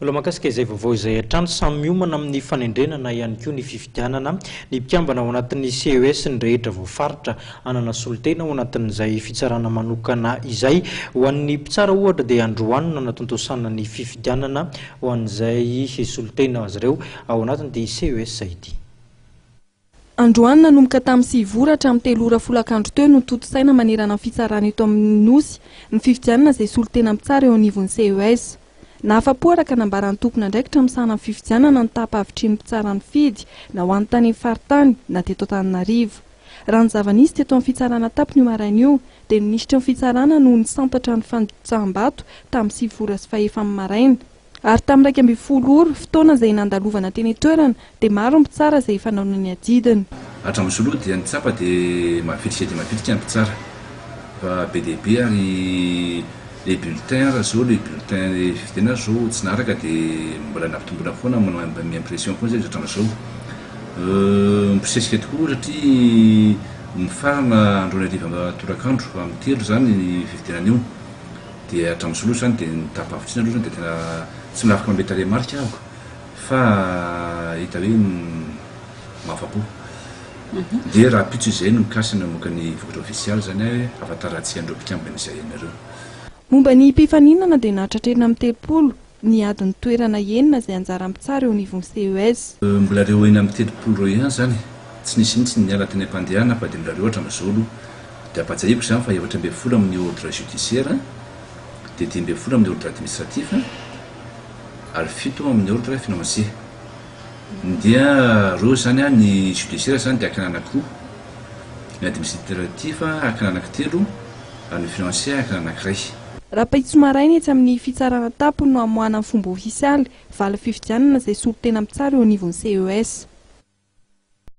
Olo makasika izay vaovao izay hatrany samy miomana amin'ny fanendrenana ihany koa ny fifidianana ny mpikambana ao anatin'ny CES ny rehetra voafaritra anana solitena ao anatin'izay fitsarana manokana izay ho an'ny mpitsara ohatra dia androanina natondosana ny fifidianana ho an'izay solitena azy ireo ao anatin'ity CES izay ity. Androany nanomboka tamin'ny 9 volatra amin'ny 3 ora folakandro teo no toto-saina manerana ny fitsarana eto amin'ny nosy ny fifidianana izay solitena mitsara eo anivon'ny CES. Nahafa-po araka nambaran'ny tompona ndraikitra misahana amin'ny fifidianana ny tapa-avitry ny mpitsara ny fidy na ho an'ny tany amin'ny faritany na teto Antananarivo. Raha ny zava-nisy teto amin'ny fitsarana tampony io maraina io dia ny nisitra ny fitsarana no nisantatra ny fanitsaham-bato tamin'ny 9 ora sy 5 maraina. Ary tamin'ny 12 ora fotoana izay nandalovana teny toerana dia maro ny mpitsara izay efa nanao ny adidiny. Hatramin'ny soloa dia ny tsapa dia mafitrika dia mafitrika ny mpitsara fa be dia be ary les bulletins raha zao le bulletin le fifidianana zao tsy naraka dia mbola nampitombona foana manome impression foana zay hatramin'izao mpisesika tokoa satria mifarana androny ariva torakandro amin'ny 3 zany ny fifidianana io dia hatramin'ny soloa zany dia ny tapa-avitra aloha zany dia tena tsy milafaka mambe tarehimarika ahako fa hita hoe mahafa-po dia raha pitso izay no mikasina moka ny vokatra ofisialy zany hoe afataratsy andreo mpikambana izay ianareo. Momba ny mpifaninana dia nahatratrena amin'ny 30 ny adiny toerana enina izay anjara mpitsara eo anivon'ny CES. Mbola reo eny amin'ny 30 reo ihany zany tsy nisy mihitsy ny ala teny am-pandehana fa dia mbola reo hatramin'izao aloha dia ampatsahiko zany fa 7 amin'ny ordre judiciaire dia 10 amin'ny ordre administratif ary 7 amin'ny ordre financier. Dia reo zany ny judiciaire zany dia akana anankiroa, ny administratif akana anankitelo ary ny financier akana anankiray. Raha Paitso maraina etsy amin'ny fitsarana tampony no amoahana amin'ny fomba ofisialy vala fifidianana izay solitena mitsara eo anivon'ny CES.